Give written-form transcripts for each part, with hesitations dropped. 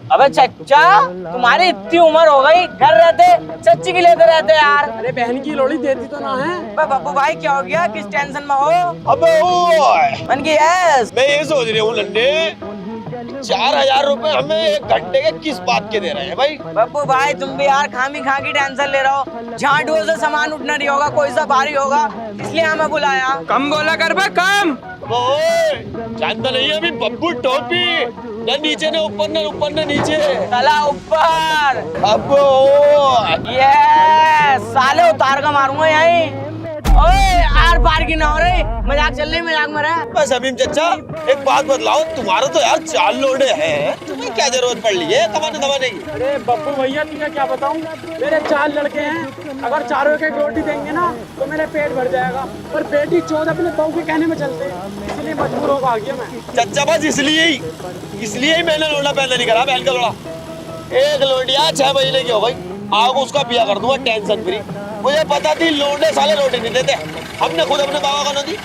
अबे चच्चा, तुम्हारी इतनी उम्र हो गई, घर रहते चच्ची की लेते रहते यार। अरे बहन की लोड़ी देती तो ना है। बब्बू भाई क्या हो गया, किस टेंशन में हो? अबे ओए, मन की यस। मैं ये सोच रही हूँ लंडे, 4,000 रुपए हमें एक घंटे के किस बात के दे रहे हैं भाई? बब्बू भाई तुम भी यार खामी खा की टेंशन ले रहे हो। झाड़ुओं से सामान उठना नहीं होगा, कोई सा भारी होगा, इसलिए हमें बुलाया। कम बोला कर बे, कम। ओए, जानता नहीं है अभी बब्बू टोपी न नीचे न ऊपर न ऊपर न नीचे। चला ऊपर। अब ओए, ये साले उतार का मारूंगा यहीं। ओए आर पार की ना हो रही, मजाक चल रही, मजाक में रहा। बस अमीम चचा, एक बात बतलाओ, तुम्हारा तो यार 4 लोडे हैं, तुम्हें क्या जरूरत पड़ रही है कमाने दमाने की? अरे बब्बू भैया तुझे क्या बताऊं, मेरे 4 लड़के हैं, अगर चारों के रोटी देंगे ना तो मेरा पेट भर जाएगा। पर बेटी चौथ अपने बहू के कहने में चलते, इसलिए मजबूर होकर आ गया मैं। चचा बस इसलिए ही मैंने लोड़ा पैदा नहीं करा, बहन का लोड़ा। एक लोडिया 6 महीने की हो गई, आग उसका पिया कर दूंगा टेंशन फ्री। मुझे पता थी लोडे साले रोटी नहीं देते, हमने खुद अपने बाबा को न दी।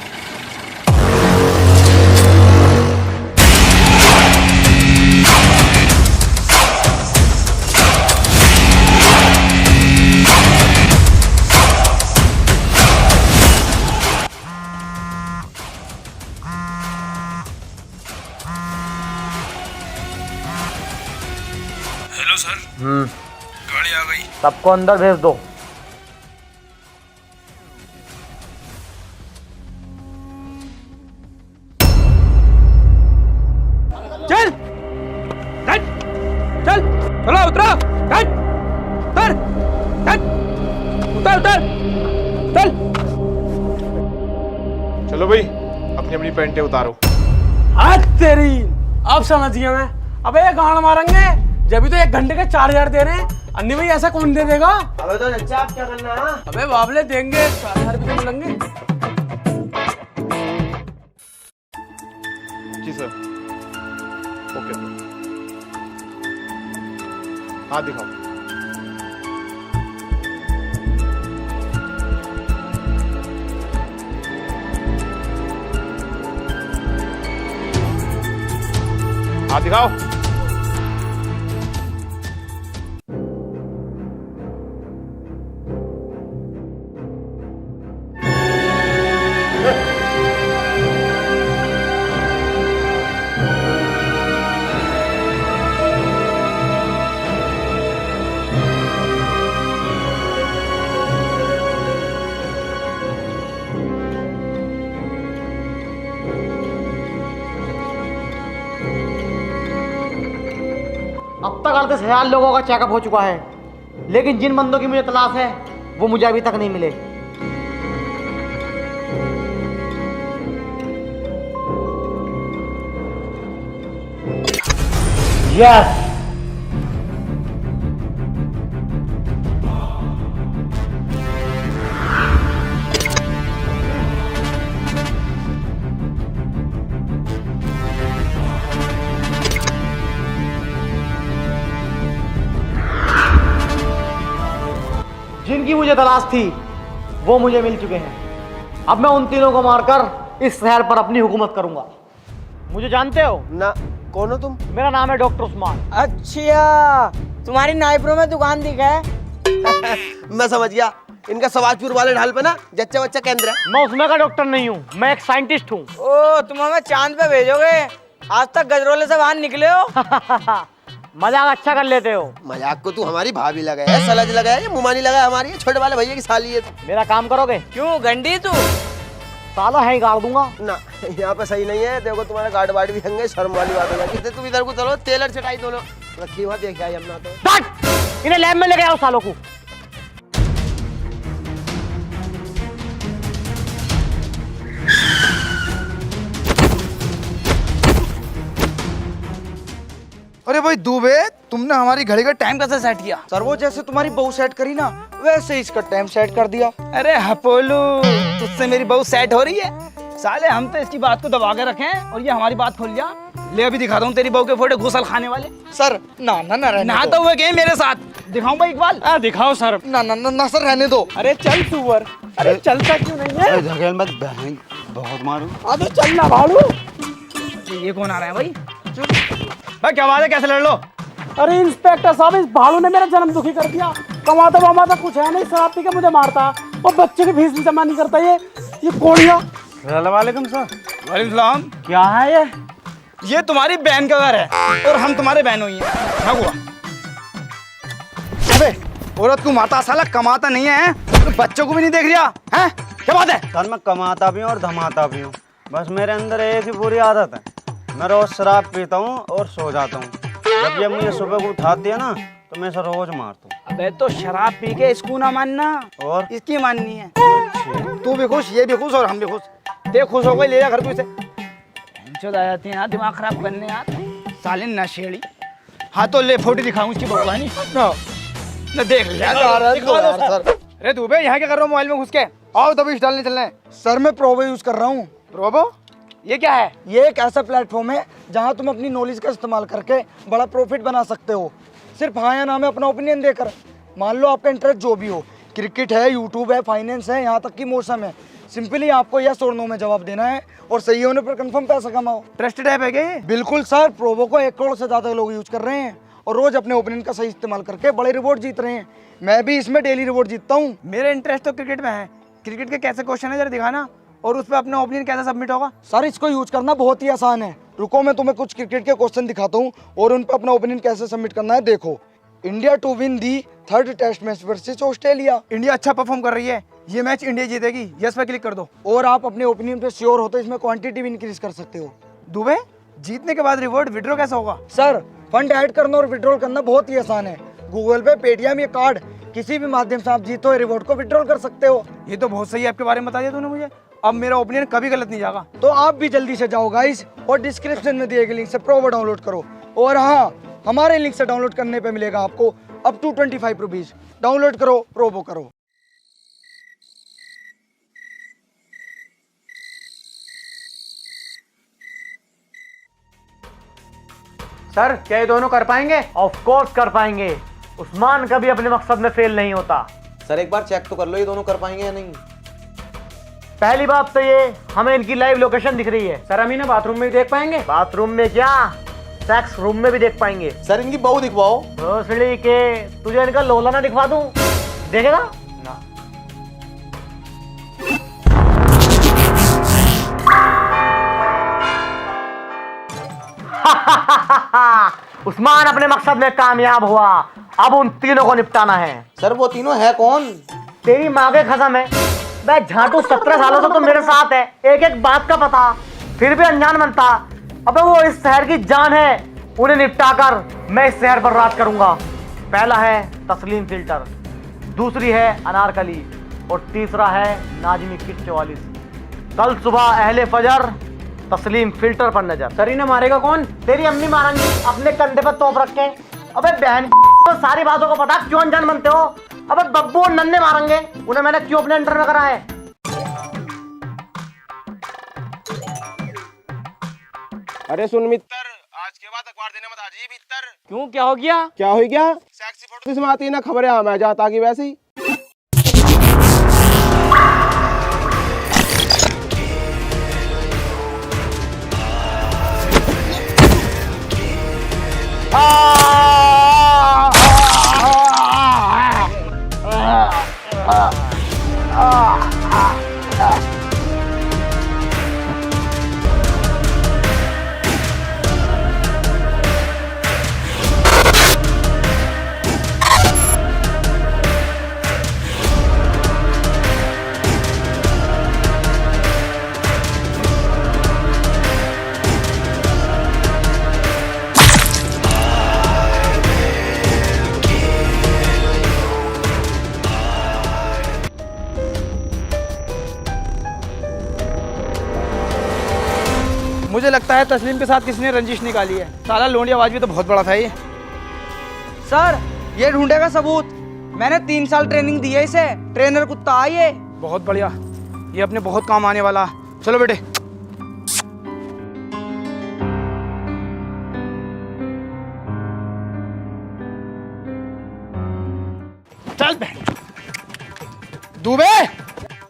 Hello sir. गाड़ी आ गई। सबको अंदर भेज दो। चल चल चल, चलो उतरो, चल उतर, चल उतर उतर, चल। चलो भाई, अपनी अपनी पैंटें उतारो। हाथ तेरी, अब समझ गया मैं। अबे ये गांड मारेंगे, जब भी तो 1 घंटे के 4,000 दे रहे हैं। अन्नी भाई ऐसा कौन दे देगा? अबे तो चच्चा आप क्या करना है? अबे बाबले देंगे, 4,000 भी तो मिलेंगे। जी सर। Okay sir. हाथ दिखाओ। हाथ दिखाओ। अब तक 38,000 लोगों का चेकअप हो चुका है, लेकिन जिन बंदों की मुझे तलाश है वो मुझे अभी तक नहीं मिले। यस, जिनकी मुझे तलाश थी वो मुझे मिल चुके हैं। अब मैं उन तीनों को मारकर इस शहर पर अपनी हुकूमत करूंगा। मुझे जानते हो? ना, कौन हो तुम? मेरा नाम है डॉक्टर उस्मान। अच्छा, तुम्हारी नाइप्रो में दुकान दिखा है। मैं समझ गया, इनका सवाजपुर वाले ढाल पे ना जच्चा बच्चा केंद्र है। मैं उसमें का डॉक्टर नहीं हूँ, मैं एक साइंटिस्ट हूँ। ओ, तुम हमें चांद पे भेजोगे? आज तक गजरोले से बाहर निकले हो। मजाक अच्छा कर लेते हो। मजाक को तू हमारी भाभी लगाया है, सलज लगाया है, मुमानी लगाया हमारी है, छोटे वाले भैया की साली है तू। मेरा काम करोगे? क्यों गंडी तू? साला है ही गाड़ दूंगा ना, यहाँ पे सही नहीं है। देखो तुम्हारे गार्ड वार्ड भी होंगे, शर्म वाली बात हो जाएगी। तुम इधर को चलो, टेलर चटाई दोनों रखी हुआ देख आई अपना तो। इन्हें लैब में लेके आओ सालों को। अरे भाई दुबे, तुमने हमारी घड़ी का टाइम कैसे सेट किया? सर वो जैसे तुम्हारी बहू सेट करी ना, वैसे ही इसका टाइम सेट कर दिया। अरे हपोलू, तुझसे मेरी बहू सेट हो रही है? साले हम तो इसकी बात को दबा के रखे हैं और ये हमारी बात खोल लिया। ले अभी दिखाता हूँ तेरी बहू के फोटो घुसल खाने वाले। सर ना ना ना रहने नहाता हुए गए मेरे साथ। दिखाऊं भाई इकबाल? दिखाओ सर। ना ना ना ना सर रहने दो। अरे चल सुअर, अरे चलता क्यों नहीं है? धकेल मत बहन, बहुत मारूं। अबे चल ना भाड़ू। ये कौन आ रहा है भाई? भाई क्या बात है, कैसे लड़ लो? अरे इंस्पेक्टर साहब, इस भालू ने मेरा जन्म दुखी कर दिया। कमाता वमाता कुछ है नहीं, शराब पी के मुझे मारता और बच्चे की फीस भी जमा नहीं करता। ये कोड़िया। वालेकुम सर। वालेकुम सलाम। क्या है ये तुम्हारी बहन का घर है और हम तुम्हारे बहन हुई हैं। क्या हुआ? अबे औरत को मारता, साला कमाता नहीं है तो बच्चों को भी नहीं देख रहा है। क्या बात है? सर मैं कमाता भी हूँ और धमाता भी हूँ, बस मेरे अंदर एक ही बुरी आदत है, मैं रोज शराब पीता हूँ और सो जाता हूँ। जब ये मुझे सुबह को उठाती है ना तो मैं इसे रोज मारता हूँ। अबे तो शराब पी के इसको ना मानना और इसकी माननी है। तू भी खुश, ये भी खुश और हम भी खुश। देख खुश हो गई, ले जा घर को इसे। आ जाती है यार, दिमाग खराब करने यार, साले नशेड़ी। हाँ तो ले फोटो दिखाऊं इसकी बबुआ नहीं ना, देख ले सर अरे तू बे यहाँ क्या कर रहा हूँ मोबाइल में घुस के? आओ तभी डालने चलना है। सर मैं प्रोबो यूज कर रहा हूँ। प्रोबो? ये क्या है? ये एक ऐसा प्लेटफॉर्म है जहाँ तुम अपनी नॉलेज का इस्तेमाल करके बड़ा प्रॉफिट बना सकते हो, सिर्फ हाँ या ना में अपना ओपिनियन देकर। मान लो आपका इंटरेस्ट जो भी हो, क्रिकेट है, यूट्यूब है, फाइनेंस है, यहाँ तक कि मौसम है, सिंपली आपको यस और नो में जवाब देना है और सही होने पर कंफर्म पैसा कमाओ। ट्रस्टेड ऐप है क्या ये? बिल्कुल सर, प्रोबो को 1 करोड़ से ज़्यादा लोग यूज कर रहे हैं और रोज अपने ओपिनियन का सही इस्तेमाल करके बड़े रिवॉर्ड जीत रहे हैं। मैं भी इसमें डेली रिवॉर्ड जीतता हूँ। मेरा इंटरेस्ट तो क्रिकेट में है। क्रिकेट के कैसे क्वेश्चन है जरा दिखाना, और उस पर अपना ओपिनियन कैसे सबमिट होगा? सर इसको यूज करना बहुत ही आसान है। रुको मैं तुम्हें कुछ क्रिकेट के क्वेश्चन दिखाता हूँ और उन पर अपना ओपिनियन कैसे सबमिट करना है। देखो, India to win the 3rd test match versus Australia. India अच्छा परफॉर्म कर रही है, ये मैच इंडिया जीतेगी, यस पे क्लिक कर दो। और आप अपने ओपिनियन पे श्योर हो तो इसमें क्वांटिटी भी इंक्रीज कर सकते हो। दुबे जीतने के बाद रिवॉर्ड विड्रॉ कैसे होगा? सर फंड ऐड करना और विड्रॉल करना बहुत ही आसान है। गूगल पे, पेटीएम या कार्ड किसी भी माध्यम से आप जीतो हुए रिवॉर्ड को विड्रॉल कर सकते हो। ये तो बहुत सही ऐप के बारे में बता दिया तूने मुझे। अब मेरा ओपिनियन कभी गलत नहीं जाएगा। तो आप भी जल्दी से जाओ गाइस और डिस्क्रिप्शन में दिए गए लिंक से प्रोबो डाउनलोड करो। और हाँ, हमारे लिंक से डाउनलोड करने पे मिलेगा आपको अप टू 25 रुपीज। डाउनलोड करो, प्रोबो करो। सर क्या ये दोनों कर पाएंगे? ऑफ कोर्स कर पाएंगे। उस्मान कभी अपने मकसद में फेल नहीं होता। सर एक बार चेक तो कर लो ये दोनों कर पाएंगे या नहीं। पहली बात तो ये, हमें इनकी लाइव लोकेशन दिख रही है। सर हम इन्हें बाथरूम में भी देख पाएंगे? बाथरूम में क्या, सेक्स रूम में भी देख पाएंगे। सर इनकी बहू दिखवाओ। भोसड़ी के, तुझे इनका लोला ना दिखवा दूं? देखेगा ना? उस्मान अपने मकसद में कामयाब हुआ, अब उन तीनों को निपटाना है। सर वो तीनों है कौन? तेरी माँ के कसम है, मैं झाटू 17 सालों से तो मेरे साथ है, एक एक बात का पता, फिर भी अनजान बनता। अबे वो इस शहर की जान है, उन्हें निपटा कर मैं इस शहर पर राज करूंगा। पहला है तस्लीम फिल्टर, दूसरी है अनारकली और तीसरा है नाजमी किट 44। कल सुबह अहले फजर तस्लीम फिल्टर पर नजर। सर इन्हें मारेगा कौन? तेरी अम्मी मारेंगी अपने कंधे पर तोप रख के। अबे बहन तो सारी बातों को पता, क्यों अनजान बनते हो? अबे बब्बू और नन्हे मारेंगे, उन्हें मैंने क्यों अपने अंडर में करा है? अरे सुन मित्र, आज के बाद अखबार देने मत आजी भीतर। क्यों, क्या हो गया? क्या हो गया? सेक्सी फोटो इसमें आती है ना खबरें, मैं जाता कि वैसे ही। मुझे लगता है तस्लीम के साथ किसी ने रंजिश निकाली है। साला लोंडियाबाज भी तो बहुत बड़ा था ये। सर ये ढूंढेगा सबूत, मैंने 3 साल ट्रेनिंग दी है इसे, ट्रेनर कुत्ता है ये। बहुत बढ़िया, ये अपने बहुत काम आने वाला। चलो बेटे। चल बे। दुबे,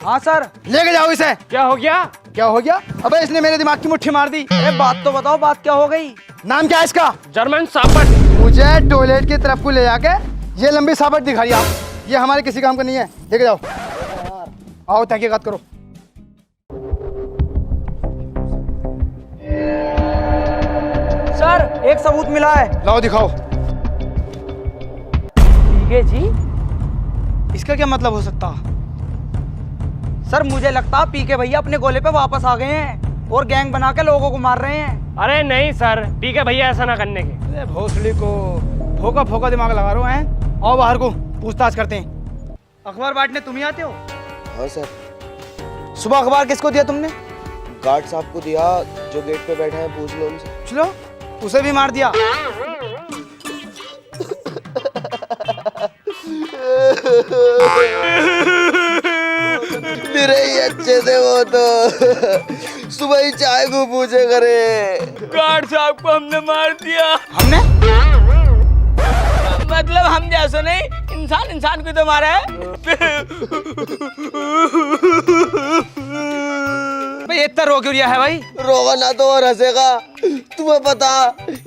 हाँ सर। लेके जाओ इसे। क्या हो गया? क्या हो गया? अबे इसने मेरे दिमाग की मुट्ठी मार दी। अरे बात तो बताओ, बात क्या हो गई? नाम क्या है इसका? जर्मन शाफर्ड। मुझे टॉयलेट की तरफ को ले जाके ये लंबी साबत दिखाई आप, ये हमारे किसी काम का नहीं है, लेके जाओ। आओ तहकीकात करो। सर एक सबूत मिला है। लाओ दिखाओ। ठीक है जी। इसका क्या मतलब हो सकता? सर मुझे लगता पीके भैया अपने गोले पे वापस आ गए हैं और गैंग बना के लोगों को मार रहे हैं। अरे नहीं सर, पीके भैया ऐसा ना करने के। अरे भोसड़ी को फोका फोका दिमाग लगा रहे हैं। आओ बाहर को पूछताछ करते हैं। अखबार बांटने तुम ही आते हो? हाँ सर, सुबह अखबार किसको दिया तुमने? गार्ड साहब को दिया, जो गेट पे बैठे हैं, पूछ लो उनसे। चलो उसे भी मार दिया। मेरे ही अच्छे थे वो तो, सुबह ही चाय को पूछे करे। गार्ड साहब को हमने मार दिया। हमने? मतलब हम जैसे नहीं, इंसान इंसान को तो मारा है। भाई इतना रो क्यों रिया है भाई? रोगा ना तो और हंसेगा। तुम्हें पता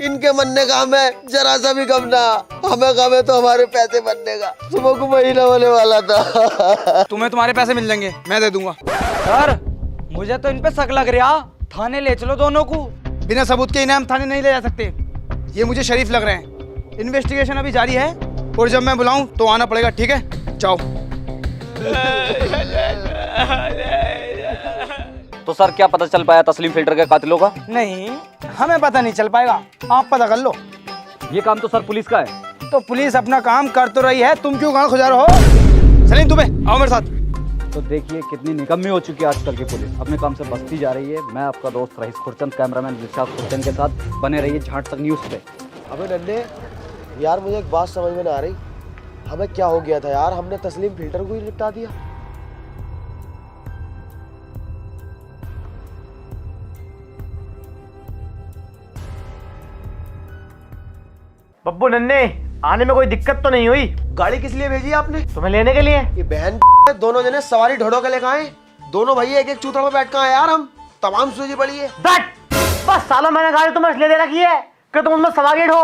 इनके मरने का हमें जरा सा भी गम ना, हमें गम है तो हमारे पैसे बनने का। सुबह को महीना होने वाला था। तुम्हें तुम्हारे पैसे मिल जाएंगे, मैं दे दूंगा। सर मुझे तो इन पे शक लग रहा, थाने ले चलो दोनों को। बिना सबूत के इन्हें हम थाने नहीं ले जा सकते, ये मुझे शरीफ लग रहे हैं। इन्वेस्टिगेशन अभी जारी है और जब मैं बुलाऊं तो आना पड़ेगा, ठीक है? जाओ। तो सर क्या पता चल पाया तस्लीम फिल्टर के कातिलों का? नहीं, हमें पता नहीं चल पाएगा, आप पता कर लो। ये काम तो सर पुलिस का है। तो पुलिस अपना काम कर तो रही है, तुम क्यों गाँव खुजा रहे हो? सलीम तुम्हें आओ मेरे साथ। तो देखिए कितनी निकम्मी हो चुकी है आजकल की पुलिस, अपने काम से बचती जा रही है। मैं आपका दोस्त रईस खुरचंद, कैमरामैन दिलशाद खुरचंद के साथ बने रहिए झांट तक न्यूज़ पे। अबे नन्हे यार, मुझे एक बात समझ में ना आ रही, हमें क्या हो गया था यार? हमने तस्लीम फिल्टर को ही निपटा दिया। बब्बू नन्हे, आने में कोई दिक्कत तो नहीं हुई? गाड़ी किस लिए भेजी आपने? तुम्हें लेने के लिए। ये बहन दोनों जने सवारी ढोड़ो के लेकर आए, दोनों भैया एक एक चूतड़ में बैठ कर आए यार। हम तमाम सूझी पड़ी है। बस सालों मैंने गाड़ी तुम्हें इसलिए दे रखी है कि तुम उसमें सवारी हो,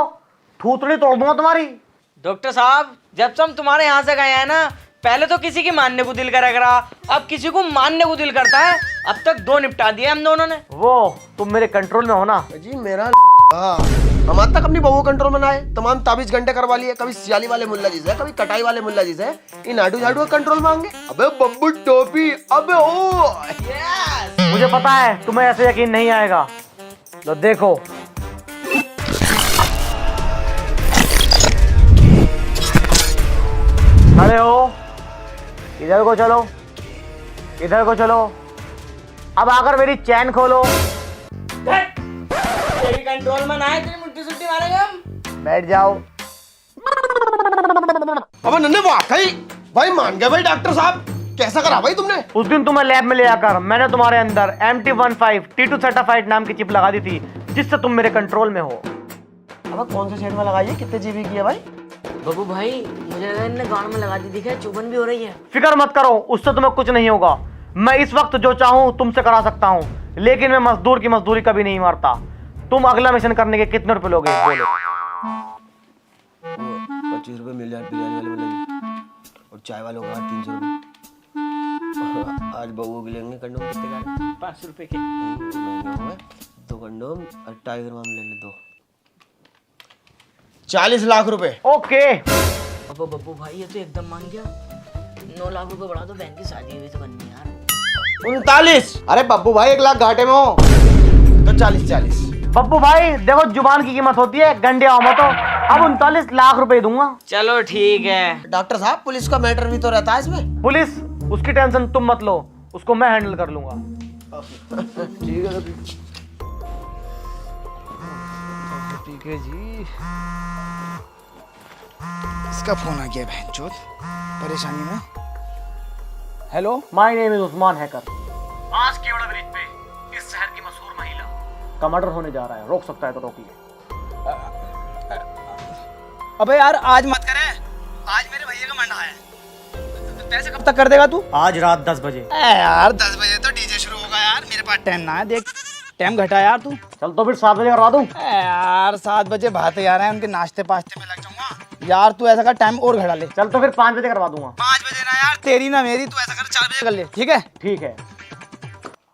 थूथड़ी तोड़ दूंगा तुम्हारी। डॉक्टर साहब, जब से हम तुम्हारे यहाँ से गए हैं ना, पहले तो किसी की मानने को दिल करा करा, अब किसी को मानने को दिल करता है। अब तक 2 निपटा दिए हम दोनों ने। वो तुम मेरे कंट्रोल में हो ना? जी मेरा हमारे तक अपनी बहू कंट्रोल में ना है, तमाम ताबीज घंटे करवा लिए, कभी सियाली वाले मुल्ला जी से, कभी कटाई वाले मुल्ला जी से, इन आडू झाड़ू कंट्रोल मांगे। अबे बब्बू टोपी, अबे ओ यस, मुझे पता है तुम्हें ऐसे यकीन नहीं आएगा, तो देखो। खड़े हो, इधर को चलो, इधर को चलो। अब आकर मेरी चैन खोलो। तेरी कंट्रोल में ना है, तेरी मुट्ठी सुट्टी मारेंगे हम। बैठ जाओ। अब नन्हे वाकई भाई मान गए भाई डॉक्टर साहब, कैसा करा भाई तुमने? उस दिन तुम्हें लैब में ले आकर मैंने तुम्हारे अंदर MT15 T2 सर्टिफाइड नाम की चिप लगा दी थी, जिससे तुम मेरे कंट्रोल में हो। अब कौन से शहर में लगाई है, कितने जीबी की है भाई? बब्बू भाई, मुझे लगा इनने गांड में लगा दी, दिखा चुभन भी हो रही है। फिक्र मत करो, उससे तुम्हें कुछ नहीं होगा। मैं इस वक्त जो चाहूँ तुमसे करा सकता हूँ, लेकिन मैं मजदूर की मजदूरी कभी नहीं मारता। तुम अगला मिशन करने के कितने रुपए लोगे? बोलो। 25 रुपए मिल जाए बिरयानी वाले वाले, और चाय वालों का 300 रुपए। आज बहू के लेंगे कंडोम कितने का? 5 रुपए के। 2 कंडोम और टाइगर माम ले ले 2। 40 लाख रुपए। ओके। अब बब्बू भाई ये तो एकदम मांग गया। 9 लाख रुपए बढ़ा दो, बहन की शादी भी तो करनी है यार। 39। अरे बब्बू भाई 1 लाख घाटे में हो तो 40। बब्बू भाई देखो, जुबान की कीमत होती है, गंडे आओ मत। अब 39 लाख रुपए दूंगा। चलो ठीक है। डॉक्टर साहब, पुलिस का मैटर भी तो रहता है इसमें। पुलिस, उसकी टेंशन तुम मत लो, उसको मैं हैंडल कर लूंगा। ठीक है ठीक है जी। इसका फोन आ गया बहनचोद, परेशानी में। Hello, my name is Usman hacker. आज केवड़ा ब्रिज पे इस शहर की मशहूर महिला का मर्डर होने जा रहा है, रोक सकता है तो रोकिए। अबे यार आज मत करे, आज मेरे भैया का मंडा है। पैसे कब तक कर देगा तू? आज रात 10 बजे। यार 10 बजे तो डीजे शुरू होगा यार, मेरे पास टाइम ना है। देख टाइम घटा यार तू। चल तो फिर 7 बजे करवा दूं। यार 7 बजे भाते आ रहे हैं, उनके नाश्ते पाश्ते में लग जाऊंगा यार। तू ऐसा कर टाइम और घटा ले। चल तो फिर 5 बजे करवा दूंगा। 5 बजे ना यार, तेरी ना मेरी। तू ऐसा कर 4 बजे कर ले, ठीक है? ठीक है।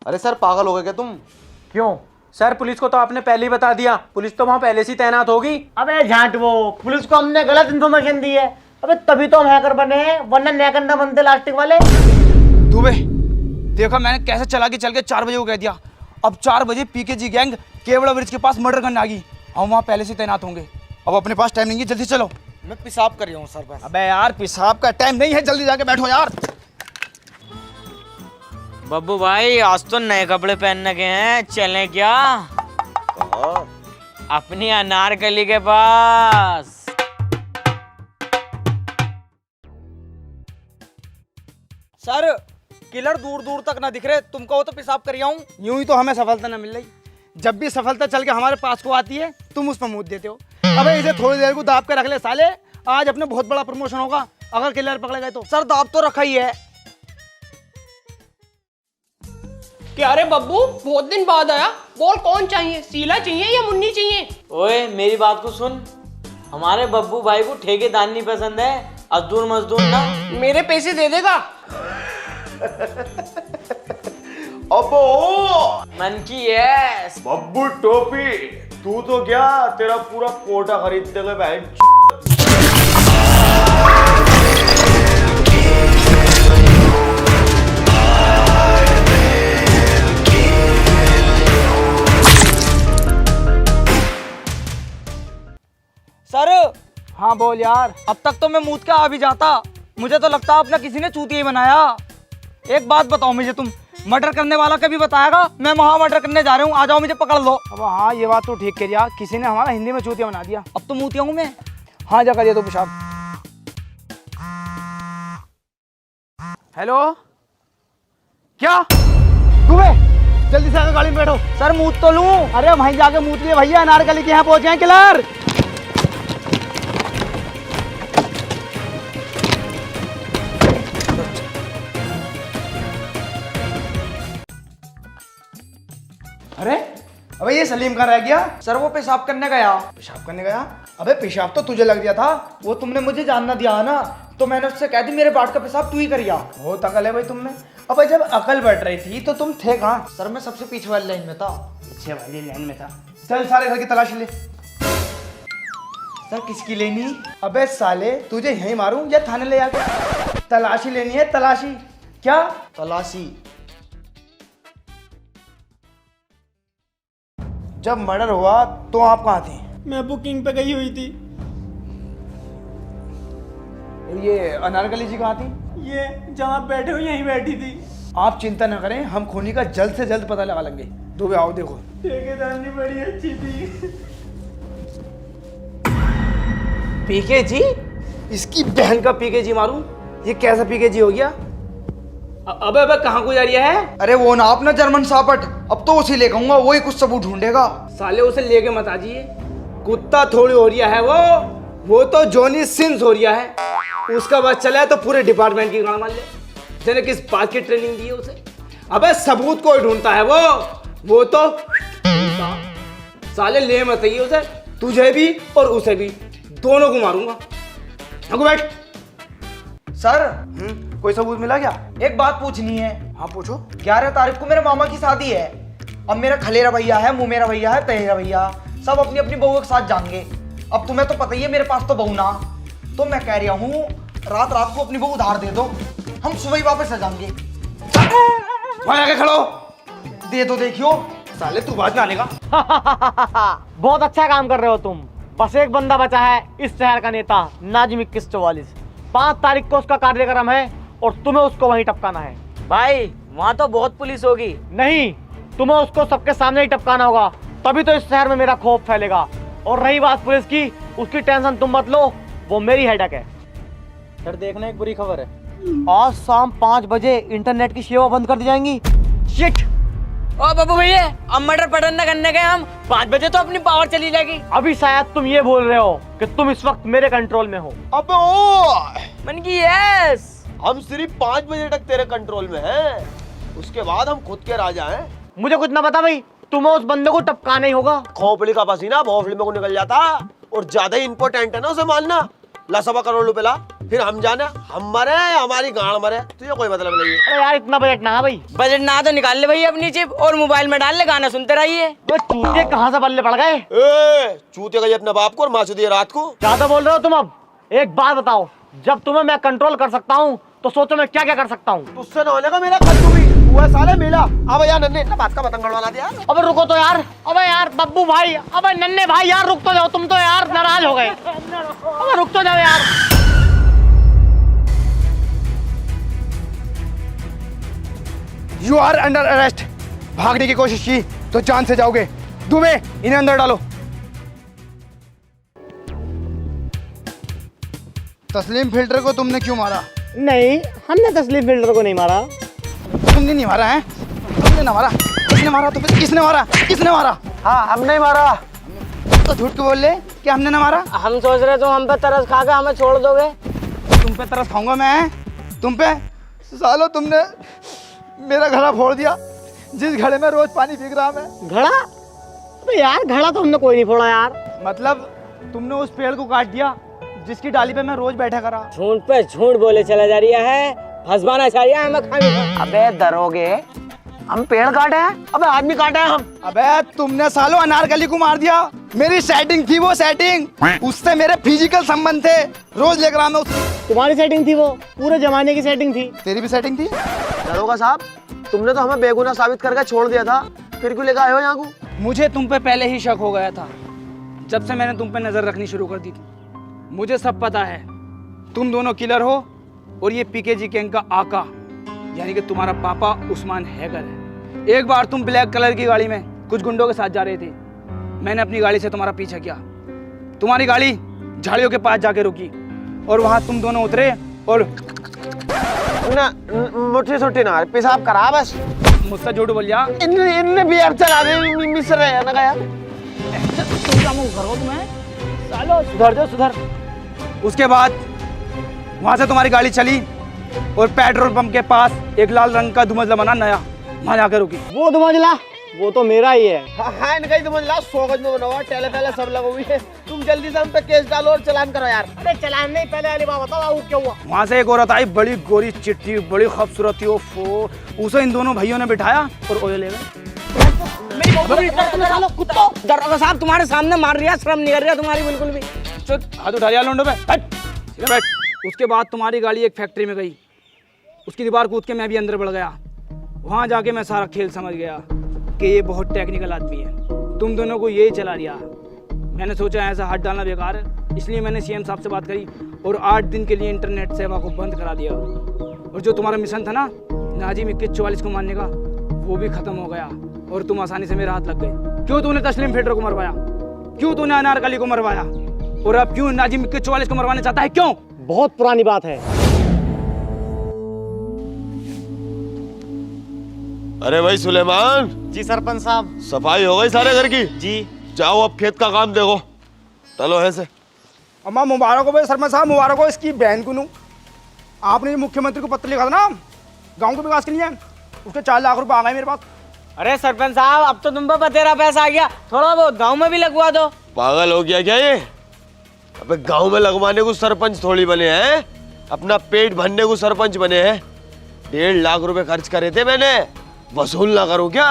अरे सर पागल हो गए क्या तुम? क्यों? सर पुलिस को तो आपने पहले ही बता दिया, पुलिस तो वहाँ पहले से ही तैनात होगी। अबे झांट वो, पुलिस को हमने गलत इन्फॉर्मेशन दी है। अबे तभी तो हम हैकर बने हैं, वरना नया ना बनते लास्टिक वाले। दुबे देखो मैंने कैसे चला के चल के 4 बजे को कह दिया। अब 4 बजे पीकेजी गैंग केवड़ा ब्रिज के पास मर्डर करने आ गई। हम वहाँ पहले से तैनात होंगे। अब अपने पास टाइम नहीं है, जल्दी चलो। मैं पेशाब कर रहा हूँ सर बस। अबे यार पेशाब का टाइम नहीं है, जल्दी जाके बैठो यार। बब्बू भाई आज तो नए कपड़े पहनने के हैं, चलें क्या? अपनी अनारकली के पास। सर किलर दूर दूर तक ना दिख रहे, तुम कहो तो पेशाब कर रहा हूँ। यूं ही तो हमें सफलता ना मिल रही। जब भी सफलता चल के हमारे पास को आती है तुम उस पर मुँह देते हो। अबे इसे थोड़ी देर को दाब के रख ले साले, आज अपने बहुत बड़ा प्रमोशन होगा अगर किलर पकड़े गए तो। सर दाब तो रखा ही है। क्या रे बब्बू, बहुत दिन बाद आया। बोल कौन चाहिए, शीला चाहिए या मुन्नी चाहिए? ओए मेरी बात को सुन, हमारे बब्बू भाई को ठेकेदार नहीं पसंद है, अजदूर मजदूर ना। मेरे पैसे दे देगा? अबो मन की यस। बब्बू टोपी, तू तो क्या तेरा पूरा कोटा खरीदते गए बहन। सर हाँ बोल यार। अब तक तो मैं मूत के आ भी जाता, मुझे तो लगता अपना किसी ने चूतिया ही बनाया। एक बात बताओ मुझे, तुम मर्डर करने वाला कभी बताएगा? मैं वहाँ मर्डर करने जा रहा हूँ, आ जाओ मुझे पकड़ लो। अब हाँ ये बात तो ठीक कह दिया, किसी ने हमारा हिंदी में चूतिया बना दिया। अब तो मूतिया हूँ मैं। हाँ जा करिए तो पेशाब। हेलो क्या दुबे, जल्दी से आकर गाड़ी में बैठो। सर मूत तो लूं। अरे वहीं जाके मूत लिए भैया, अनारकली के यहाँ पहुंच गए किलर। अरे अबे ये सलीम कहाँ रह गया? सर वो पेशाब करने गया। पेशाब करने गया? अबे पेशाब तो तुझे लग गया था। वो तुमने मुझे जानना दिया ना, तो मैंने उससे कह दी मेरे बाट का पेशाब तू ही करिया। बहुत अकल है भाई तुम में। अबे जब अकल बढ़ रही थी तो तुम थे कहाँ? सर मैं सबसे पीछे वाली लाइन में था। पीछे वाली लाइन में था। चल सारे घर की तलाशी ले। सर किसकी लेनी? अबे साले तुझे यहीं मारूं या थाने ले आके? तलाशी लेनी है, तलाशी। क्या तलाशी? जब मर्डर हुआ तो आप कहाँ थे? मैं बुकिंग पे गई हुई थी। ये अनारकली जी कहाँ थी? ये जहाँ बैठे हो यहीं बैठी थी। आप चिंता न करें, हम खूनी का जल्द से जल्द पता लगा लेंगे। दुबे आओ देखो। ठेकेदारनी बड़ी अच्छी थी। पीके जी? इसकी बहन का पीके जी मारूं? ये कैसा पीके जी हो गया? अबे अबे कहाँ को जा रही है? अरे वो ना अपना जर्मन सापट, अब तो उसी ले कहूंगा, वही कुछ सबूत ढूंढेगा। साले उसे लेके मत आजिए, कुत्ता थोड़ी हो रिया है वो तो जॉनी सिंस हो रिया है। उसका बस चला है तो पूरे डिपार्टमेंट की गाड़ मार ले। तेने किस बात की ट्रेनिंग दी है उसे? अबे सबूत कोई ढूंढता है वो तो साले ले मत आइए उसे, तुझे भी और उसे भी, दोनों को मारूंगा। बैठ। सर कोई सबूत मिला क्या? एक बात पूछनी है। हाँ पूछो। 11 तारीख को मेरे मामा की शादी है। अब मेरा खलेरा भैया है, मुमेरा भैया है, तहेरा भैया, सब अपनी अपनी बहू के साथ जाएंगे। अब तुम्हें तो पता ही है मेरे पास तो बहू ना, तो मैं कह रहा हूँ रात रात को अपनी बहू उधार दे दो, हम सुबह ही वापस आ जाएंगे। वहाँ आके खड़ो। दे दो, देखियो। साले तू बात ना आने का। बहुत अच्छा काम कर रहे हो तुम। बस एक बंदा बचा है इस शहर का नेता, नाजिम 2144। 5 तारीख को उसका कार्यक्रम है और तुम्हें उसको वहीं टपकाना है। भाई वहाँ तो बहुत पुलिस होगी। नहीं, तुम्हें उसको सबके सामने ही टपकाना होगा, तभी तो इस शहर में मेरा खौफ फैलेगा। और रही बात पुलिस की, उसकी टेंशन तुम मत लो, वो मेरी हेडेक है। सर देखना एक बुरी खबर है। आज शाम 5 बजे इंटरनेट की सेवा बंद कर दी जाएंगी। शिट! ओ बाबू भैया, अब मर्डर पटन न करने गए हम, 5 बजे तो अपनी पावर चली जाएगी। अभी शायद तुम ये बोल रहे हो कि तुम इस वक्त मेरे कंट्रोल में हो। अबे ओ मन की यस। हम सिर्फ 5 बजे तक तेरे कंट्रोल में हैं, उसके बाद हम खुद के राजा हैं। मुझे कुछ ना बता भाई, तुम्हें उस बंदे को टपकाना ही होगा। खोपड़ी का पसीना भोंसले में को निकल जाता, और ज्यादा इंपॉर्टेंट है ना उसे मानना। ला 1.25 करोड़ रुपए ला, फिर हम जाने, हम मरे हमारी गाड़ मरे, तुझे कोई मतलब नहीं है। अरे यार इतना बजट ना है भाई। बजट ना तो निकाल ले भैया अपनी चिप और मोबाइल में डाल ले, गाना सुनते रहिए। वो चूते कहाँ से बल्ले पड़ गए? ए, चूते गई अपने बाप को और मार दिए रात को। ज्यादा बोल रहे हो तुम। अब एक बात बताओ, जब तुम्हें मैं कंट्रोल कर सकता हूँ तो सोचो मैं क्या क्या कर सकता हूँ। तुझसे न होने का मेरा खत्म भी हुआ साले मेला। अब यार नन्हे इतना बात का पतंग गड़वाना दिया। अबे रुको तो यार, अबे यार बब्बू भाई, अबे नन्हे भाई यार रुक तो जाओ, तुम तो यार नाराज हो गए। अबे रुक तो जाओ यार। You are under arrest. भागने की कोशिश की तो जान से जाओगे। दुबे इन्हें अंदर डालो। तस्लीम फिल्टर को तुमने क्यों मारा? नहीं, हमने तस्लीम फिल्टर को नहीं मारा। तुमने नहीं मारा है? तुमने ना मारा? किसने मारा? तो फिर किसने मारा? किसने मारा? हाँ हमने मारा। तो झूठ क्यों बोल रहे कि हमने ना मारा? हम सोच रहे तुम हम पे तरस खा के हमें छोड़ दोगे। तुम पे तरस खाऊंगा मैं? तुम पे? सालो तुमने मेरा घड़ा फोड़ दिया, जिस घड़े में रोज पानी पी रहा मैं। घड़ा? अबे यार घड़ा तो हमने कोई नहीं फोड़ा यार। मतलब तुमने उस पेड़ को काट दिया जिसकी डाली पे मैं रोज बैठा करा। झूठ पे झूठ बोले चला जा रहा है, फंसवाना चाहिए हमें खाने। अबे दरोगे, हम पेड़ काटे हैं? अबे आदमी काटे हैं हम। अबे तुमने सालो अनारकली को मार दिया। मेरी सेटिंग थी वो सेटिंग, उससे मेरे फिजिकल संबंध थे, रोज लेकर आना उसको। तुम्हारी सेटिंग थी वो, पूरे जमाने की सेटिंग थी। तेरी भी सेटिंग थी? दरोगा साहब, तुमने तो हमें बेगुनाह साबित करके छोड़ दिया था, फिर क्यों लेकर आए हो यहाँ को? मुझे तुम पे पहले ही शक हो गया था, जब से मैंने तुम पे नजर रखनी शुरू कर दी थी। मुझे सब पता है, तुम दोनों किलर हो और ये पीकेजी गैंग का आका यानी कि तुम्हारा पापा उस्मान हैगर है। एक बार तुम ब्लैक कलर की गाड़ी में कुछ गुंडों के साथ जा रहे थे, मैंने अपनी गाड़ी से तुम्हारा पीछा किया। तुम्हारी गाड़ी झाड़ियों के पास जाके रुकी और वहां तुम दोनों उतरे और ना मुट्ठी सुट्ठी ना पेशाब करा बस। मुझसे झूठ बोल जा। इनने बियर चला दे मिस रहे हैं ना गया। सालो सुधर जाओ सुधर। उसके बाद वहां से तुम्हारी गाड़ी चली और पेट्रोल पंप के पास एक लाल रंग का धुमंजला बना नया, वहां जाकर रुकी। वो धुमंजला वो तो मेरा ही है। हाँ इनका ही तो मतलब 100 गज में बना हुआ, टेले पहले सब लगा हुई है। तुम जल्दी से हम पे केस डालो और चालान करो यार। अरे चलान नहीं, पहले वाली बात बताओ वो क्या हुआ। वहां से एक औरत आई, बड़ी गोरी चिट्ठी, बड़ी खूबसूरत थी। ओफो, उसे इन दोनों भाइयों ने बिठाया और ओले ले गए। दरोगा साहब तुम्हारे सामने मार रहा, शर्म नहीं कर रहा तुम्हारी बिल्कुल भी। हाथ उठा लिया लोंडो पे, हट सीधे बैठ। उसके बाद तुम्हारी गाड़ी एक फैक्ट्री में गई, उसकी दीवार कूद के मैं भी अंदर बढ़ गया। वहां जाके मैं सारा खेल समझ गया कि ये बहुत टेक्निकल आदमी है। तुम दोनों को यही चला दिया। मैंने सोचा ऐसा हाथ डालना बेकार है, इसलिए मैंने सीएम साहब से बात करी और 8 दिन के लिए इंटरनेट सेवा को बंद करा दिया। और जो तुम्हारा मिशन था ना नाजिम 2144 को मारने का, वो भी खत्म हो गया और तुम आसानी से मेरे हाथ लग गए। क्यों तूने तस्लीम फिल्टर को मरवाया? क्यों तूने अनारकली को मरवाया? और अब क्यों नाजिम 2144 को मरवाना चाहता है? क्यों? बहुत पुरानी बात है। अरे भाई सुलेमान। जी सरपंच साहब। सफाई हो गई सारे घर की? जी। जाओ अब खेत का काम देखो, चलो ऐसे। अम्मा मुबारक हो भाई सरपंच साहब, मुबारक हो। इसकी बहन को नू आपने ये मुख्यमंत्री को पत्र लिखा था ना गांव के विकास के लिए, उसके 4 लाख रुपए आ गए मेरे पास। अरे सरपंच साहब अब तो तुम पे बतेरा पैसा आ गया, थोड़ा बहुत गांव में भी लगवा दो। पागल हो गया क्या ये? अबे गांव में लगवाने को सरपंच थोड़ी बने हैं, अपना पेट भरने को सरपंच बने हैं। 1.5 लाख रुपए खर्च करे थे मैंने, वसूल ना करूं क्या?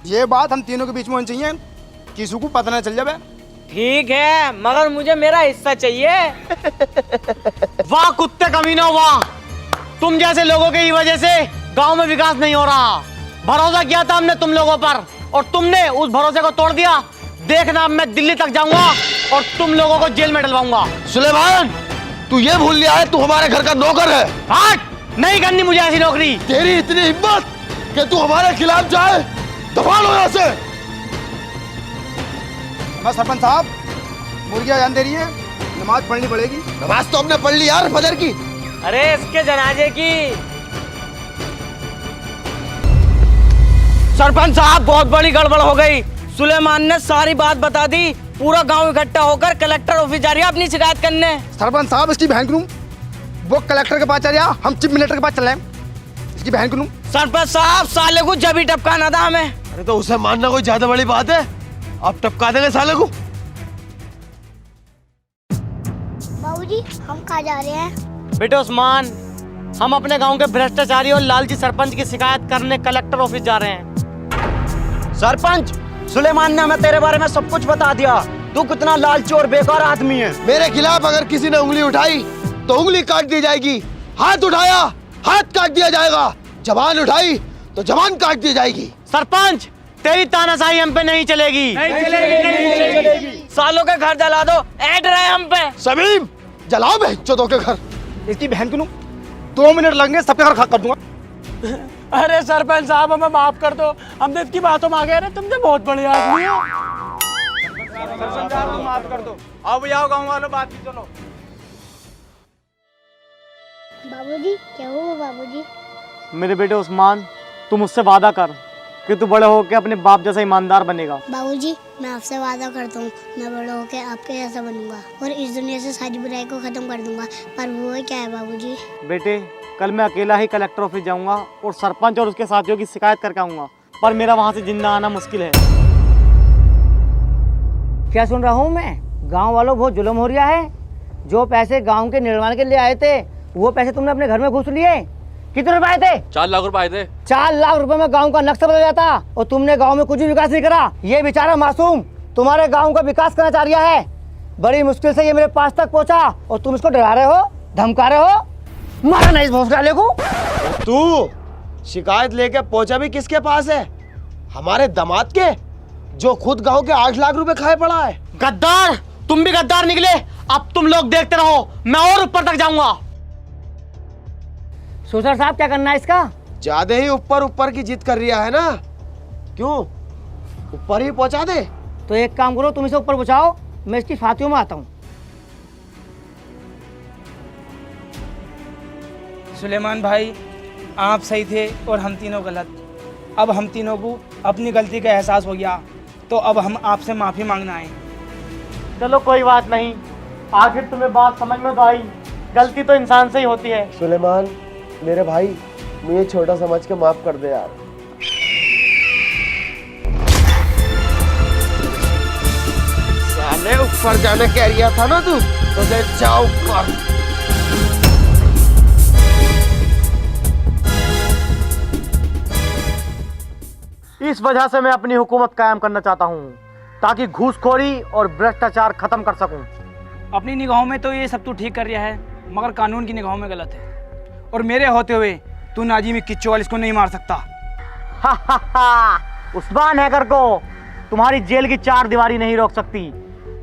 ये बात हम तीनों के बीच में होनी चाहिए, किसी को पता ना चल जाए। ठीक है मगर मुझे मेरा हिस्सा चाहिए। वाह कुत्ते कमीनों वाह, तुम जैसे लोगों की वजह से गांव में विकास नहीं हो रहा। भरोसा किया था हमने तुम लोगों पर और तुमने उस भरोसे को तोड़ दिया। देखना अब मैं दिल्ली तक जाऊंगा और तुम लोगों को जेल में डलवाऊंगा। सुलेमान तू ये भूल गया है तू हमारे घर का नौकर है। हट, नहीं करनी मुझे ऐसी नौकरी। तेरी इतनी हिम्मत कि तू हमारे खिलाफ जाए, दबा लो यहाँ से। बस सरपंच साहब, मुर्गियां जान दे रही है, नमाज पढ़नी पड़ेगी। नमाज तो हमने पढ़ ली यार फजर की। अरे इसके जनाजे की। सरपंच साहब बहुत बड़ी गड़बड़ हो गई, सुलेमान ने सारी बात बता दी। पूरा गांव इकट्ठा होकर कलेक्टर ऑफिस जा रही है अपनी शिकायत करने। सरपंच साहब इसकी बहन को वो कलेक्टर के पास चल रहा, हम चीफ मिनिस्टर के पास चल रहे हैं। इसकी बहन को सरपंच साहब साले को जब ही टपकाना था हमें। अरे तो उसे मानना कोई ज्यादा बड़ी बात है? अब टपका देंगे साले को। बाबूजी हम कहाँ जा रहे हैं? बेटे उस्मान, हम अपने गांव के भ्रष्टाचारी और लालची सरपंच की शिकायत करने कलेक्टर ऑफिस जा रहे हैं। सरपंच, सुलेमान ने हमें तेरे बारे में सब कुछ बता दिया। तू कितना लालची और बेकार आदमी है। मेरे खिलाफ अगर किसी ने उंगली उठाई तो उंगली काट दी जाएगी, हाथ उठाया हाथ काट दिया जाएगा, जबान उठाई तो जबान काट दी जाएगी। सरपंच, तेरी तानाशाही हम पे नहीं चलेगी। नहीं चलेगी। सालों के घर जला दो, ऐड रहे हम पे। समीम, जलाओ बहनचोदों के घर। इसकी बहन को 2 मिनट लगेंगे, सबके घर खाक कर दूंगा। अरे सरपंच साहब हमें माफ कर दो, हम तो इसकी बातों में आ गए। तुम तो बहुत बड़े आदमी हो। माफ कर दो। आओ भैया गाँव वालों, बात की चलो। बाबूजी क्या हुआ बाबूजी? मेरे बेटे उस्मान, तू मुझसे वादा कर कि तू बड़े होकर अपने बाप जैसा ईमानदार बनेगा। बाबूजी मैं आपसे वादा करता हूँ, मैं बड़ा होकर आपके जैसा बनूंगा और इस दुनिया से सारी बुराई को खत्म कर दूंगा। पर वो क्या है बाबूजी? बेटे, कल मैं अकेला ही कलेक्टर ऑफिस जाऊंगा और सरपंच और उसके साथियों की शिकायत करके आऊंगा, पर मेरा वहां से जिंदा आना मुश्किल है। क्या सुन रहा हूँ मैं? गांव वालों बहुत जुल्म हो रहा है। जो पैसे गांव के निर्माण के लिए आए थे, वो पैसे तुमने अपने घर में घुस लिए। कितने रुपए आए थे? 4 लाख रुपए आए थे। 4 लाख रुपए में गांव का नक्शा बदल जाता और तुमने गांव में कुछ भी विकास नहीं करा। ये बेचारा मासूम तुम्हारे गांव का विकास करना चाह रहा है। बड़ी मुश्किल से ये मेरे पास तक पहुंचा और तुम इसको डरा रहे हो, धमका रहे हो। मारा नहीं इस भोसले वाले को। तू शिकायत लेके पहुंचा भी किसके पास है? हमारे दामाद के, जो खुद गांव के 8 लाख रुपए खाए पड़ा है। गद्दार, तुम भी गद्दार निकले। अब तुम लोग देखते रहो, मैं और ऊपर तक जाऊंगा। सोसर साहब क्या करना है इसका? ज्यादा ही ऊपर ऊपर की जिद कर रहा है ना? क्यों, ऊपर ही पहुंचा दे। तो एक काम करो, तुम इसे ऊपर पहुंचाओ, मैं इसकी फातियों में आता हूँ। सुलेमान भाई, आप सही थे और हम तीनों गलत। अब हम तीनों को अपनी गलती का एहसास हो गया, तो अब हम आपसे माफ़ी मांगना है। चलो कोई बात नहीं, आखिर तुम्हें बात समझ में तो आई। गलती तो इंसान से ही होती है। सुलेमान मेरे भाई, मुझे छोटा समझ के माफ कर दे यार। साले ऊपर जाने कह रहा था ना तू, तो दे जाओ ऊपर। इस वजह से मैं अपनी हुकूमत कायम करना चाहता हूँ, ताकि घूसखोरी और भ्रष्टाचार खत्म कर सकूं। अपनी निगाहों में तो ये सब तू ठीक कर रहा है, मगर कानून की निगाहों में गलत है। और मेरे होते हुए तू नाजी में किच्चो वाले इसको नहीं मार सकता। उस्मान हैकर को तुम्हारी जेल की 4 दीवारी नहीं रोक सकती।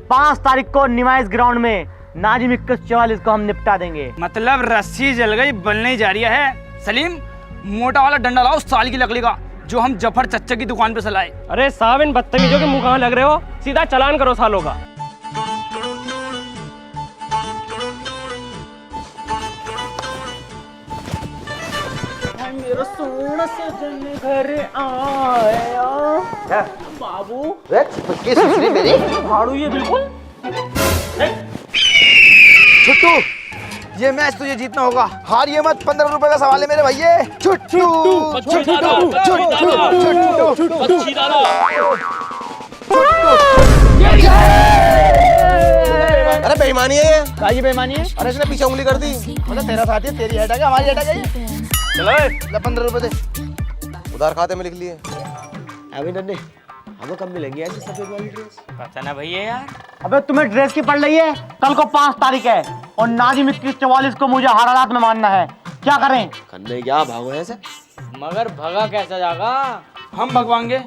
5 तारीख को निमाइश ग्राउंड में नाजिम 4144 को हम निपटा देंगे। मतलब रस्सी जल गई, बनने जा रही है। सलीम, मोटा वाला डंडा लाओ साल की लकड़ी का, जो हम जफर चच्चा की दुकान पे चलाए। अरे साहब, इन बदतमीजों के मुंह कहाँ लग रहे हो? सीधा चालान करो सालों का। मेरा सोना सजन घर आया बाबू। मेरी भाड़ू ये बिल्कुल। छुट्टू, ये मैच तुझे जीतना होगा। हार ये मत, 15 रुपए का सवाल है मेरे भैया। छुट्टू अरे बेईमानी है ये। क्या ये बेईमानी है? अरे इसने पीछे उंगली कर दी। मतलब तेरा साथी है, तेरी हेड है, हमारी हेड है। चलो ले 15 रुपए दे। उधार खाते में लिख लिए। अभी नन्हे, हमें कब मिलेगी ऐसी सफेद वाली ड्रेस? पता ना भैया यार। अबे तुम्हें ड्रेस की पड़ रही है? कल को 5 तारीख है और नाजिम 4144 को मुझे हर हालात में मानना है। क्या करें? खन्ने क्या भागो ऐसे? मगर भगा कैसा जागा? हम भगवाएंगे,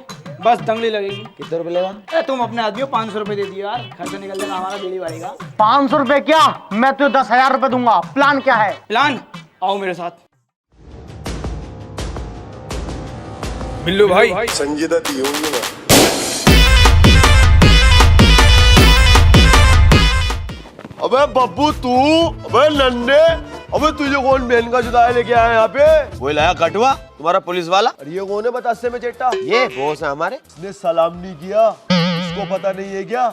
बस दंगली लगेगी। कितने रुपए लेगा? अरे तुम अपने आदमी को 500 रुपए दे दियो यार, खर्चा निकल जाएगा हमारा, बिजली बढ़ेगा। 500 रुपए क्या, मैं तुझे 10,000 रुपए दूंगा। प्लान क्या है? प्लान, आओ मेरे साथ। बिल्लू भाई, संजीदा दी होंगी ना। अबे बब्बू तू, अबे नन्हे, अबे तुझे कौन बहन का जुदाया लेके आया यहाँ पे? वो लाया कटवा, तुम्हारा पुलिस वाला। अरे ये कौन है बतासे में चेटा? ये बॉस है हमारे। इसने सलाम नहीं किया, इसको पता नहीं है क्या?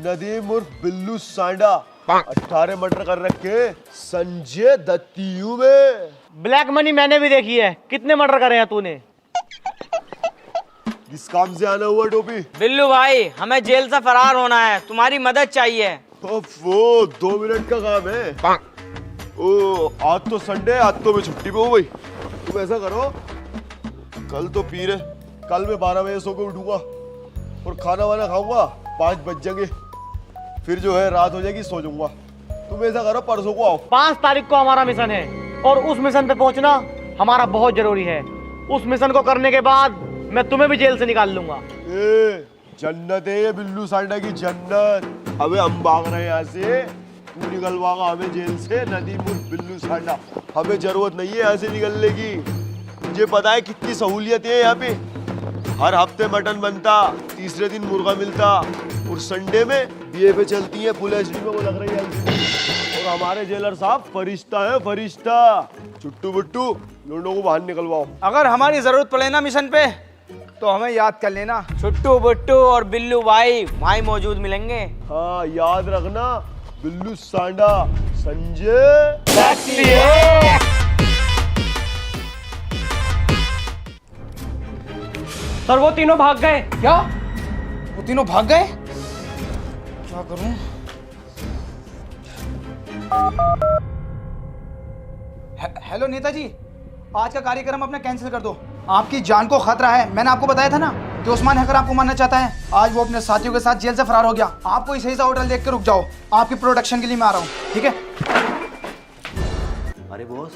नदीम उर्फ बिल्लू सांडा, 18 मर्डर कर रखे संजय दत्तियू में। ब्लैक मनी मैंने भी देखी है। कितने मर्डर करे हैं तूने? किस काम से आना हुआ टोपी? बिल्लू भाई, हमें जेल से फरार होना है, तुम्हारी मदद चाहिए। वो 2 मिनट का काम है। ओ, आज तो संडे, आज तो मैं छुट्टी पे हूँ भाई। तुम ऐसा करो, कल तो पी रहे, कल मैं 12 बजे सो के उठूंगा और खाना वाना खाऊंगा, 5 बज जाएंगे, फिर जो है रात हो जाएगी, सो जाऊंगा। तुम ऐसा करो, परसों को आओ। 5 तारीख को हमारा मिशन है और उस मिशन पे पहुंचना हमारा बहुत जरूरी है। उस मिशन को करने के बाद मैं तुम्हें भी जेल से निकाल लूंगा। जन्नत है ये बिल्लू सांडा की जन्नत। अबे हम भाग रहे हैं यहाँ से, तू निकलवागा हमें जेल से। नदीमुर बिल्लू सांडा, हमें जरूरत नहीं है यहाँ से निकलने की। मुझे पता है कितनी सहूलियतें हैं यहाँ पे। हर हफ्ते मटन बनता, तीसरे दिन मुर्गा मिलता और संडे में बीए पे चलती है, फुल एचडी में वो लग रही है LCD। और हमारे जेलर साहब फरिश्ता है, फरिश्ता। चुट्टू बुट्टू, लोगों को बाहर निकलवाओ। अगर हमारी जरूरत पड़े ना मिशन पे तो हमें याद कर लेना। छुट्टू बुट्टू और बिल्लू भाई वहीं मौजूद मिलेंगे। हाँ, याद रखना, बिल्लू सांडा संजय। सर वो तीनों भाग गए। क्या वो तीनों भाग गए? क्या करूं? हेलो नेताजी, आज का कार्यक्रम अपना कैंसिल कर दो। आपकी जान को खतरा है। मैंने आपको बताया था ना कि उस्मान हैकर आपको मारना चाहता है। आज वो अपने साथियों के साथ जेल से फरार हो गया। आप कोई सही सा होटल देख के रुक जाओ, आपकी प्रोटेक्शन के लिए मैं आ रहा हूँ, ठीक है? अरे बॉस,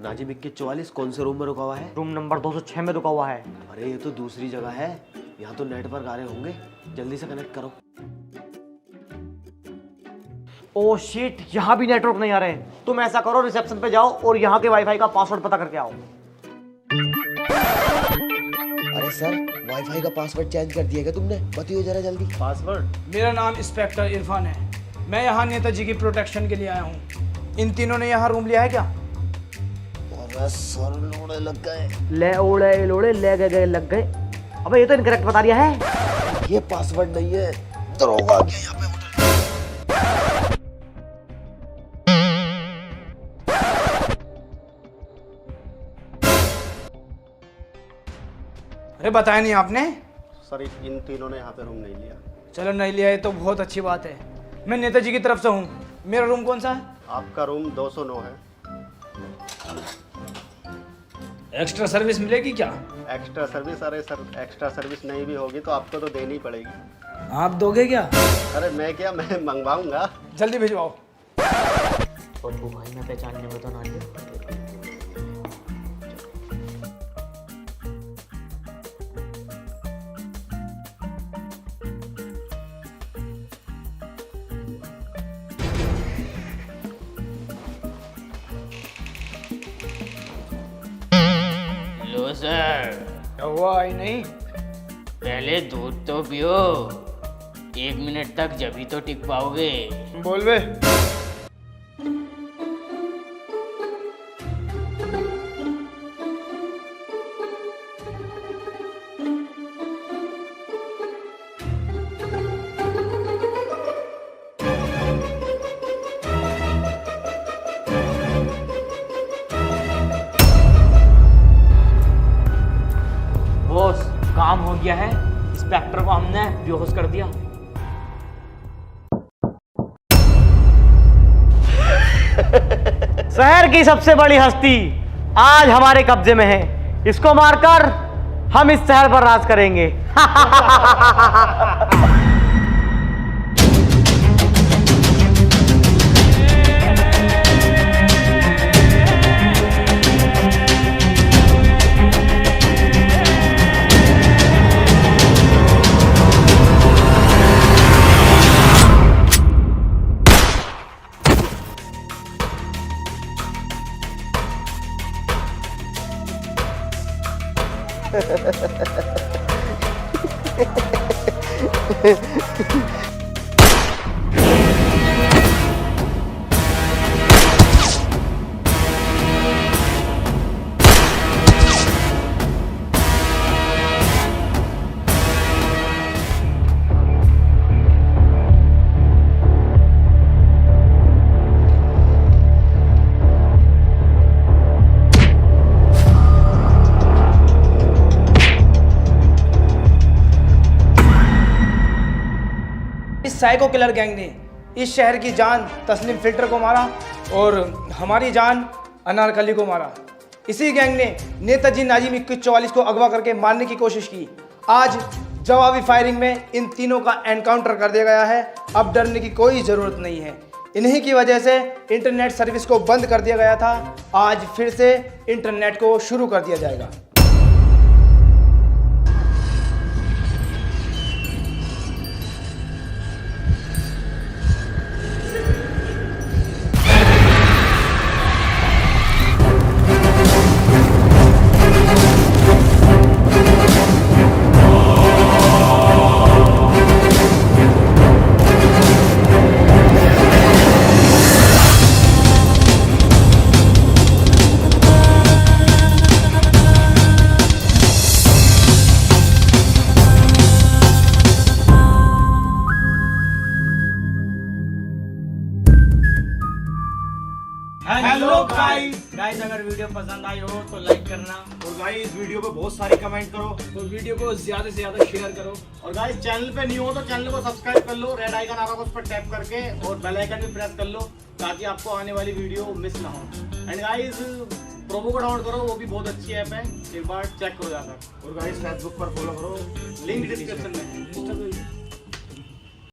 नाजिम 2144 कौन से रूम में रुका हुआ है? रूम नंबर 206 में रुका हुआ है। अरे ये तो दूसरी जगह है, यहाँ तो नेटवर्क आ रहे होंगे, जल्दी से कनेक्ट करो। ओ शिट, यहाँ भी नेटवर्क नहीं आ रहे। तुम ऐसा करो, रिसेप्शन पे जाओ और यहाँ के वाईफाई का पासवर्ड पता करके आओ। अरे सर, वाईफाई का पासवर्ड चेंज कर दिया क्या तुमने? बताइए जरा जल्दी। पासवर्ड? मेरा नाम इंस्पेक्टर इरफान है। मैं यहाँ नेताजी की प्रोटेक्शन के लिए आया हूँ। इन तीनों ने यहाँ रूम लिया है क्या? अरे सर, लोड़े लग गए। ले ओड़े लोड़े ले गए लग गए। अबे ये तो इनकरेक्ट बता दिया है। ये पासवर्ड नहीं है, दरोगा आ गया यहाँ पे। अरे बताया नहीं आपने? सर इन तीनों ने यहाँ पे रूम नहीं लिया। चलो नहीं लिया है तो बहुत अच्छी बात है। मैं नेताजी की तरफ से हूँ। मेरा रूम कौन सा है? आपका रूम 209 है। एक्स्ट्रा सर्विस मिलेगी क्या? Extra service? अरे सर, एक्स्ट्रा सर्विस नहीं भी होगी तो आपको तो देनी ही पड़ेगी। आप दोगे क्या? अरे मैं क्या, मैं मंगवाऊंगा। जल्दी भिजवाओ। और वो भाई मैं पहचानने में तो ना लिया। लो सर, क्या हुआ? आई नहीं? पहले दूध तो पियो। 1 मिनट तक जभी तो टिक पाओगे। बोल बे। बॉस, काम हो गया है। इंस्पेक्टर को हमने बेहोश कर दिया। शहर की सबसे बड़ी हस्ती आज हमारे कब्जे में है। इसको मारकर हम इस शहर पर राज करेंगे। साइको किलर गैंग ने इस शहर की जान तस्लीम फिल्टर को मारा और हमारी जान अनारकली को मारा। इसी गैंग ने नेताजी नाजिम 2144 को अगवा करके मारने की कोशिश की। आज जवाबी फायरिंग में इन तीनों का एनकाउंटर कर दिया गया है। अब डरने की कोई ज़रूरत नहीं है। इन्हीं की वजह से इंटरनेट सर्विस को बंद कर दिया गया था। आज फिर से इंटरनेट को शुरू कर दिया जाएगा। हेलो गाइस, अगर वीडियो पसंद आई हो तो लाइक करना और गाइस वीडियो पे बहुत सारी कमेंट करो और वीडियो को ज्यादा से ज्यादा शेयर करो। और गाइस चैनल पे न्यू हो तो चैनल को सब्सक्राइब कर लो, रेड आइकन आ रहा है उस पर टैप करके, और बेल आइकन भी प्रेस कर लो ताकि आपको आने वाली वीडियो मिस ना हो। एंड गाइस प्रोमो को डाउनलोड करो, वो भी बहुत अच्छी ऐप है, एक बार चेक करो जाकर। और गाइस फेसबुक पर फॉलो करो, लिंक डिस्क्रिप्शन में है।